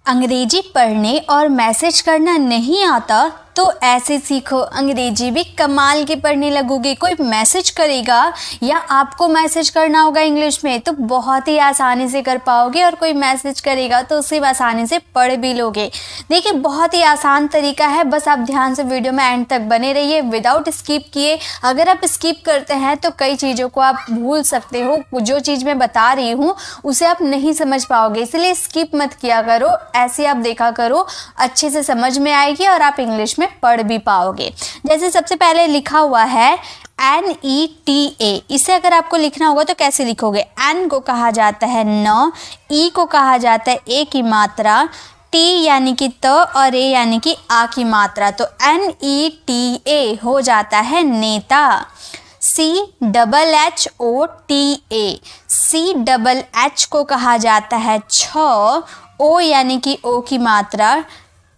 अंग्रेजी पढ़ने और मैसेज करना नहीं आता तो ऐसे सीखो अंग्रेजी भी कमाल के पढ़ने लगोगे। कोई मैसेज करेगा या आपको मैसेज करना होगा इंग्लिश में तो बहुत ही आसानी से कर पाओगे, और कोई मैसेज करेगा तो उसे आसानी से पढ़ भी लोगे। देखिए बहुत ही आसान तरीका है, बस आप ध्यान से वीडियो में एंड तक बने रहिए विदाउट स्किप किए। अगर आप स्किप करते हैं तो कई चीज़ों को आप भूल सकते हो, जो चीज़ मैं बता रही हूँ उसे आप नहीं समझ पाओगे, इसलिए स्किप मत किया करो, ऐसे आप देखा करो, अच्छे से समझ में आएगी और आप इंग्लिश में पढ़ भी पाओगे। जैसे सबसे पहले लिखा हुआ है NETA, इसे अगर आपको लिखना होगा तो कैसे लिखोगे? N को कहा जाता है न, E को कहा जाता है ए की मात्रा, T यानी कि त और A यानी कि आ की मात्रा, तो NETA हो जाता है नेता। CHHOTA, CHH को कहा जाता है छ, O यानी कि ओ की मात्रा,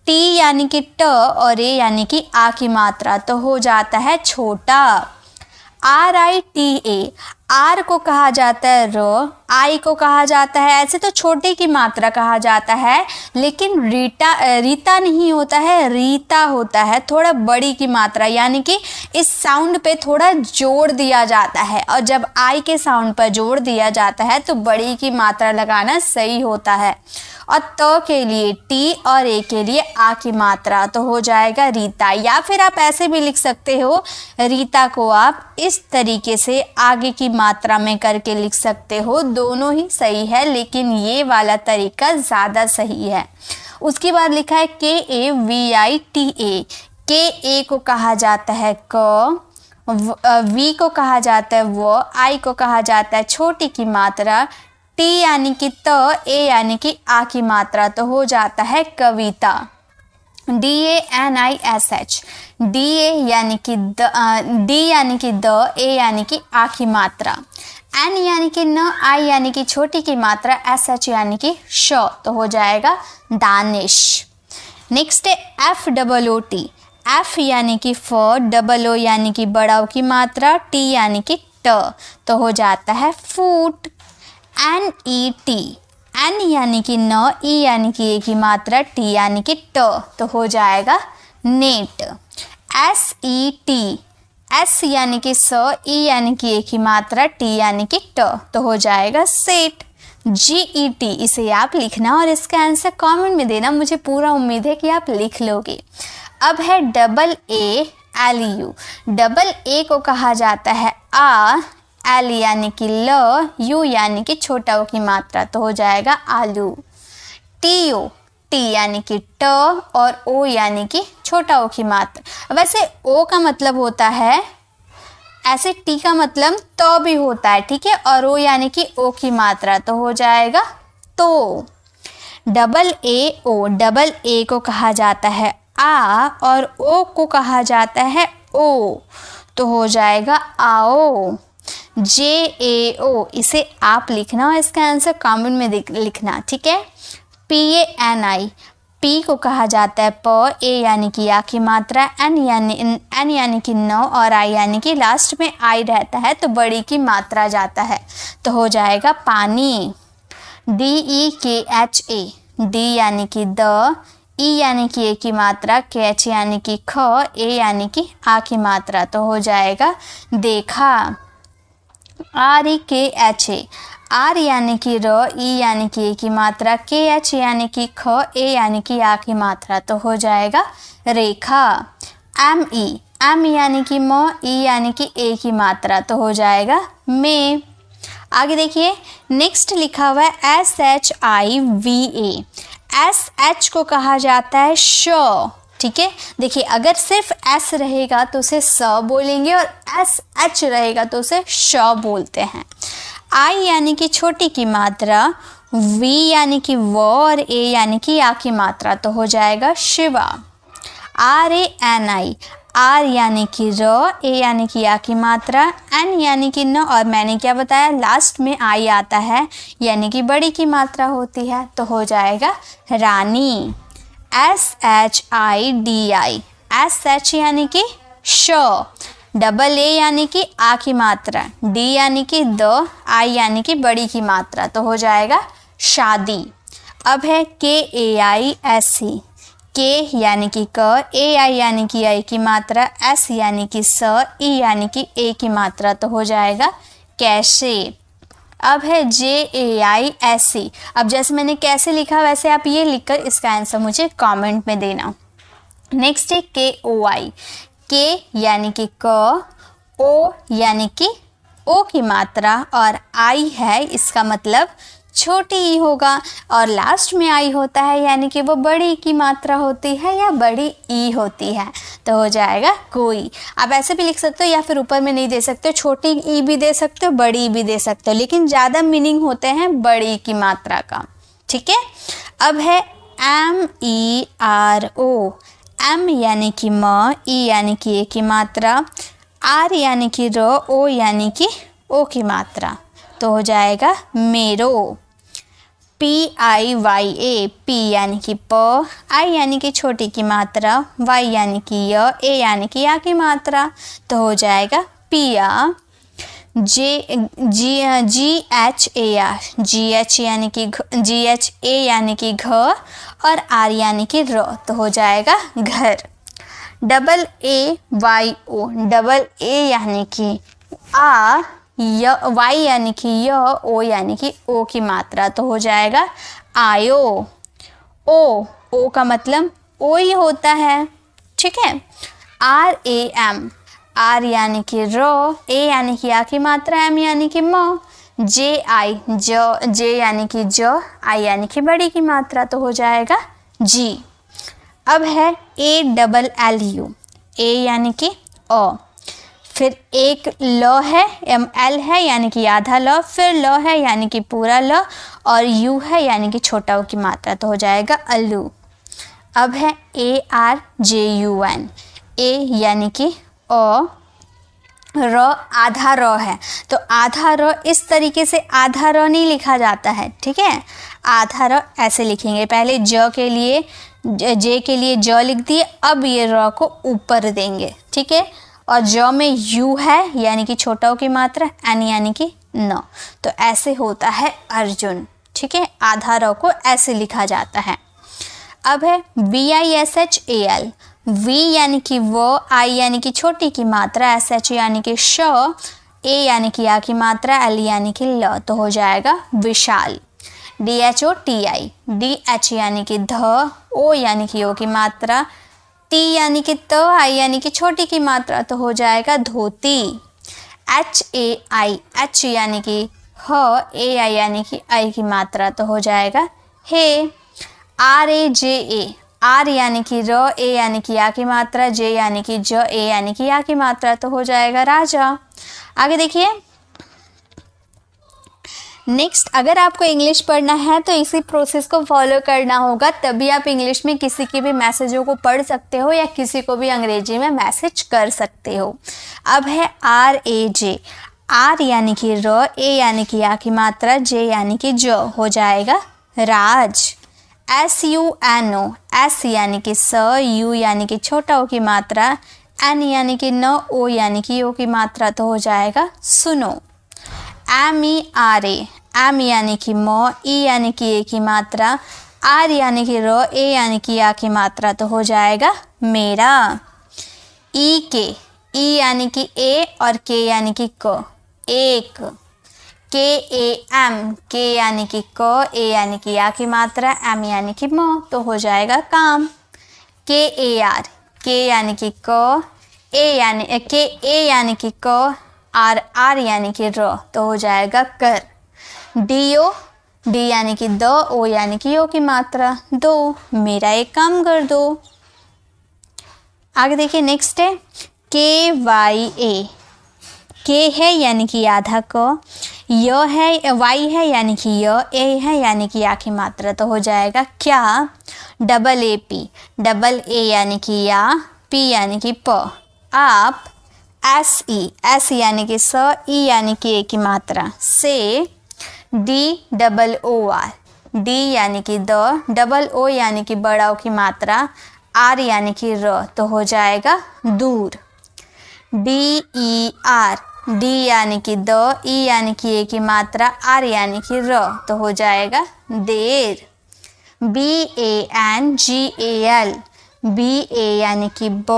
T यानी कि ट और A यानी कि आ की मात्रा, तो हो जाता है छोटा। RITA, R को कहा जाता है र, आई को कहा जाता है, ऐसे तो छोटे की मात्रा कहा जाता है, लेकिन रीता नहीं होता है, रीता होता है, थोड़ा बड़ी की मात्रा, यानी कि इस साउंड पे थोड़ा जोड़ दिया जाता है, और जब आई के साउंड पर जोड़ दिया जाता है तो बड़ी की मात्रा लगाना सही होता है। और त के लिए टी और ए के लिए आ की मात्रा, तो हो जाएगा रीता। या फिर आप ऐसे भी लिख सकते हो, रीता को आप इस तरीके से आगे की मात्रा में करके लिख सकते हो, दोनों ही सही है, लेकिन ये वाला तरीका ज़्यादा सही है। उसके बाद लिखा है KAVITA, के को कहा जाता है क, वी को कहा जाता है व, आई को कहा जाता है छोटी की मात्रा, टी यानी कि त, ए यानी कि आ की मात्रा, तो हो जाता है कविता। DANISH, DA यानी कि द, D यानी कि द, ए यानी कि आ की मात्रा, N यानी कि न, I यानी कि छोटी की मात्रा, SH यानी कि श, तो हो जाएगा दानिश। नेक्स्ट है FOOT, F यानी कि फ, O यानी कि बड़ा की मात्रा, T यानी कि ट, तो हो जाता है फूट। NET, N यानी कि न, E यानी कि ए की मात्रा, T यानी कि ट, तो हो जाएगा नेट। SET, S यानी कि स, E यानी कि ए की मात्रा, T यानी कि ट, तो हो जाएगा सेट। GET, इसे आप लिखना और इसका आंसर कमेंट में देना, मुझे पूरा उम्मीद है कि आप लिख लोगे। अब है AALU, डबल ए को कहा जाता है आ, एल यानी कि ल, यू यानी कि छोटा ओ की मात्रा, तो हो जाएगा आलू। TO, टी यानी कि ट और ओ यानी कि छोटा ओ की मात्रा। वैसे ओ का मतलब होता है, ऐसे टी का मतलब तो भी होता है, ठीक है, और ओ यानी कि ओ की मात्रा, तो हो जाएगा तो। AAO, डबल ए को कहा जाता है आ और ओ को कहा जाता है ओ, तो हो जाएगा आओ। JAO, इसे आप लिखना और इसका आंसर कमेंट में लिखना, ठीक है। PANI, पी को कहा जाता है प, ए यानी कि आ की मात्रा, एन यानी कि न और आई यानी कि लास्ट में आई रहता है तो बड़ी की मात्रा जाता है, तो हो जाएगा पानी। DEKHA, डी यानी कि द, ई यानी कि ए की मात्रा, KH यानी कि ख, ए यानी कि आ की मात्रा, तो हो जाएगा देखा। REKHA, आर यानी कि र, ई यानी कि ए की मात्रा, KH यानी कि ख, ए यानी कि आ की मात्रा, तो हो जाएगा रेखा। ME, एम यानी कि म, ई यानी कि ए की मात्रा, तो हो जाएगा में। आगे देखिए नेक्स्ट लिखा हुआ है SHIVA, SH को कहा जाता है श, ठीक है। देखिए अगर सिर्फ S रहेगा तो उसे स बोलेंगे और SH रहेगा तो उसे श बोलते हैं। I यानी कि छोटी की मात्रा, V यानी कि व और A यानी कि आ की मात्रा, तो हो जाएगा शिवा। RANI, आर यानी कि र, ए यानी कि आ की मात्रा, एन यानी कि न, और मैंने क्या बताया लास्ट में आई आता है यानी कि बड़ी की मात्रा होती है, तो हो जाएगा रानी। SHIDI, SH यानी कि श, डबल ए यानी कि आ की मात्रा, डी यानी कि द, आई यानी कि बड़ी की मात्रा, तो हो जाएगा शादी। अब है के ए आई एस सी। के यानी कि क, ए आई यानी कि आई की मात्रा, एस यानी कि स, ई यानी कि ए की मात्रा, तो हो जाएगा कैसे। अब है जे ए आई एस सी। अब जैसे मैंने कैसे लिखा वैसे आप ये लिखकर इसका आंसर मुझे कमेंट में देना। नेक्स्ट है के ओ आई। के यानी कि क, ओ यानी कि ओ की मात्रा, और आई है इसका मतलब छोटी ई होगा, और लास्ट में आई होता है यानी कि वो बड़ी की मात्रा होती है या बड़ी ई होती है, तो हो जाएगा कोई। आप ऐसे भी लिख सकते हो या फिर ऊपर में नहीं दे सकते हो, छोटी ई भी दे सकते हो, बड़ी ई भी दे सकते हो, लेकिन ज़्यादा मीनिंग होते हैं बड़ी की मात्रा का। ठीक है। अब है M E R O. M यानी कि म, ई यानी कि ए की मात्रा, आर यानी कि र, ओ यानी कि ओ की मात्रा, तो हो जाएगा मेरो। P I Y A. P यानी कि प, आई यानी कि छोटी की मात्रा, वाई यानी कि य, ए यानी कि या की मात्रा, तो हो जाएगा पिया। जी H A R. Ji H यानी कि जी एच ए यानी कि घ, और आर यानी कि र, तो हो जाएगा घर। Double A Y O. Double A यानी कि आ, य, वाई यानी कि य, ओ यानी कि ओ की मात्रा, तो हो जाएगा आयो। ओ का मतलब ओ ही होता है। ठीक है। R A M. आर यानी कि रो, ए यानी कि आ की मात्रा, एम यानी कि म, जे आई ज, जे यानी कि ज, आई यानी कि बड़ी की मात्रा, तो हो जाएगा जी। अब है ए डबल एल यू। ए यानी कि अ, फिर एक ल है, एल है यानी कि आधा ल, फिर ल है यानी कि पूरा ल, और यू है यानी कि छोटा ओ की मात्रा, तो हो जाएगा अल्लू। अब है A R J U N. A यानी कि अ, र आधा र है, तो आधा र इस तरीके से आधा र नहीं लिखा जाता है। ठीक है। आधा र ऐसे लिखेंगे, पहले ज के लिए जे के लिए ज लिख दिए, अब ये र को ऊपर देंगे। ठीक है। और ज में यू है यानी कि छोटा ओ की मात्रा, एन यानी कि न, तो ऐसे होता है अर्जुन। ठीक है। आधा र को ऐसे लिखा जाता है। अब है V I S H A L. V यानी कि वो, आई यानी कि छोटी की मात्रा, एस एच यानी कि श, ए यानी कि आ की मात्रा, एल यानी कि ल, तो हो जाएगा Vishal. D H O T I. D H यानी कि ध, ओ यानी कि ओ की मात्रा, टी यानी कि त, आई यानी कि छोटी की मात्रा, तो हो जाएगा धोती। H A I. एच यानी कि ह, ए आई यानी कि आई की मात्रा, तो हो जाएगा हे। R A J A. Are यानी कि र, ए यानी कि या की मात्रा, जे यानी कि ज, ए यानी कि या की मात्रा, तो हो जाएगा राजा। आगे देखिए। नेक्स्ट, अगर आपको इंग्लिश पढ़ना है तो इसी प्रोसेस को फॉलो करना होगा, तभी आप इंग्लिश में किसी के भी मैसेजों को पढ़ सकते हो या किसी को भी अंग्रेजी में मैसेज कर सकते हो। अब है आर ए जे। आर यानी कि र, ए यानी कि या की मात्रा, जे यानी कि ज, हो जाएगा Raj. S U N O. S यानी कि स, यू यानी कि छोटा ओ की मात्रा, एन यानी कि न, ओ यानी कि ओ की मात्रा, तो हो जाएगा सुनो। M E R A. M यानी कि म, ई यानी कि ए की मात्रा, आर यानी कि र, ए यानी कि या की मात्रा, तो हो जाएगा मेरा। ई के। ई यानी कि ए और के यानी कि क, एक। के ए एम। के यानी कि क, ए यानी कि या की मात्रा, एम यानी कि म, तो हो जाएगा काम। के ए आर। के यानी कि क, ए यानी कि क, आर यानी कि र, तो हो जाएगा कर। D O. डी यानी कि द, ओ यानी कि ओ की मात्रा, दो। मेरा एक काम कर दो। आगे देखिए। नेक्स्ट है के वाई ए। के है यानी कि आधा क, य है, वाई है यानी कि य, ए है यानी कि या की मात्रा, तो हो जाएगा क्या। Double A P. Double A यानी कि या, पी यानी कि प, आप। S E. एस यानी कि स, ई यानी कि ए की मात्रा, से। D double O R. D यानी कि द, डबल ओ यानी कि बड़ा ओ की मात्रा, आर यानी कि र, तो हो जाएगा दूर। D E R. डी यानी कि द, ई यानी कि ए की मात्रा, आर यानी कि र, तो हो जाएगा देर। BANGAL, BA यानी कि ब,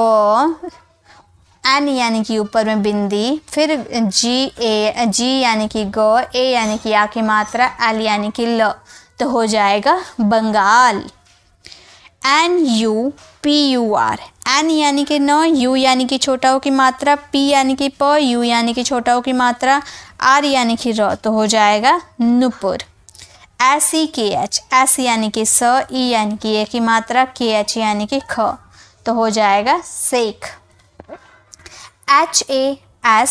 एन यानी कि ऊपर में बिंदी, फिर G यानी कि ग, ए यानी कि आ की मात्रा, एल यानी कि ल, तो हो जाएगा बंगाल। NUPUR, एन यानी कि न, यू यानी कि छोटा ओ की मात्रा, पी यानी कि प, यू यानी कि छोटा ओ की मात्रा, आर यानी कि र, तो हो जाएगा नुपुर। SEKH, एस यानी कि स, ई यानी कि ए की मात्रा, KH यानी कि ख, तो हो जाएगा सेख। HASEENA,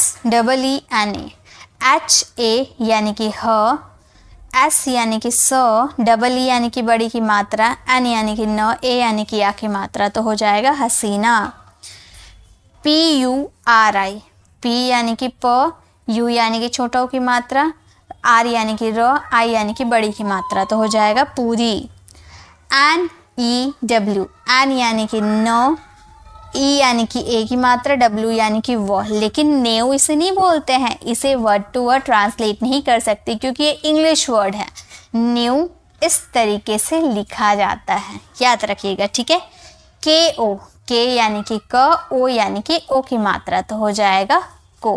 HA यानी कि ह, S यानी कि स, E यानी कि बड़ी की मात्रा, N यानी कि न, A यानी कि आ की मात्रा, तो हो जाएगा हसीना। PURI, P यानी कि प, U यानी कि छोटा ओ की मात्रा, R यानी कि र, I यानी कि बड़ी की मात्रा, तो हो जाएगा पूरी। NEW, N यानी कि न, E यानी कि ए की मात्रा, W यानी कि वह, लेकिन नेव इसे नहीं बोलते हैं, इसे वर्ड टू वर्ड ट्रांसलेट नहीं कर सकते क्योंकि ये इंग्लिश वर्ड है। न्यू इस तरीके से लिखा जाता है, याद रखिएगा, ठीक है। KO, के यानी कि क, ओ यानी कि ओ की मात्रा, तो हो जाएगा को।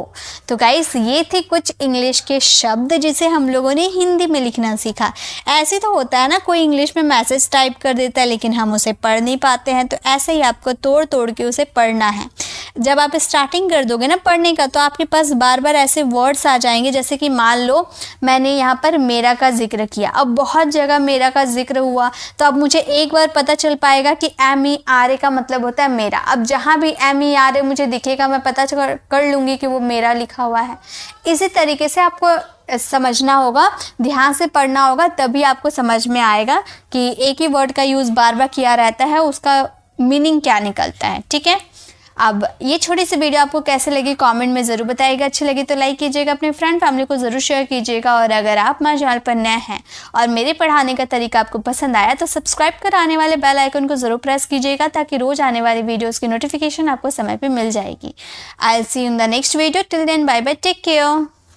तो गाइस ये थे कुछ इंग्लिश के शब्द जिसे हम लोगों ने हिंदी में लिखना सीखा। ऐसे तो होता है ना, कोई इंग्लिश में मैसेज टाइप कर देता है लेकिन हम उसे पढ़ नहीं पाते हैं, तो ऐसे ही आपको तोड़ तोड़ के उसे पढ़ना है। जब आप स्टार्टिंग कर दोगे ना पढ़ने का, तो आपके पास बार बार ऐसे वर्ड्स आ जाएंगे, जैसे कि मान लो मैंने यहाँ पर मेरा का जिक्र किया, अब बहुत जगह मेरा का जिक्र हुआ, तो अब मुझे एक बार पता चल पाएगा कि MERA का मतलब होता है मेरा। अब जहाँ भी MERA मुझे दिखेगा मैं पता कर लूँगी कि वो मेरा लिखा हुआ है। इसी तरीके से आपको समझना होगा, ध्यान से पढ़ना होगा, तभी आपको समझ में आएगा कि एक ही वर्ड का यूज़ बार बार किया रहता है, उसका मीनिंग क्या निकलता है, ठीक है। अब ये छोटी सी वीडियो आपको कैसे लगी कमेंट में ज़रूर बताइएगा। अच्छी लगी तो लाइक कीजिएगा, अपने फ्रेंड फैमिली को ज़रूर शेयर कीजिएगा, और अगर आप हमारे चैनल पर नए हैं और मेरे पढ़ाने का तरीका आपको पसंद आया तो सब्सक्राइब कर आने वाले बेल आइकन को ज़रूर प्रेस कीजिएगा, ताकि रोज़ आने वाली वीडियोज़ की नोटिफिकेशन आपको समय पर मिल जाएगी। I will see you in the next video, till then bye bye, take care.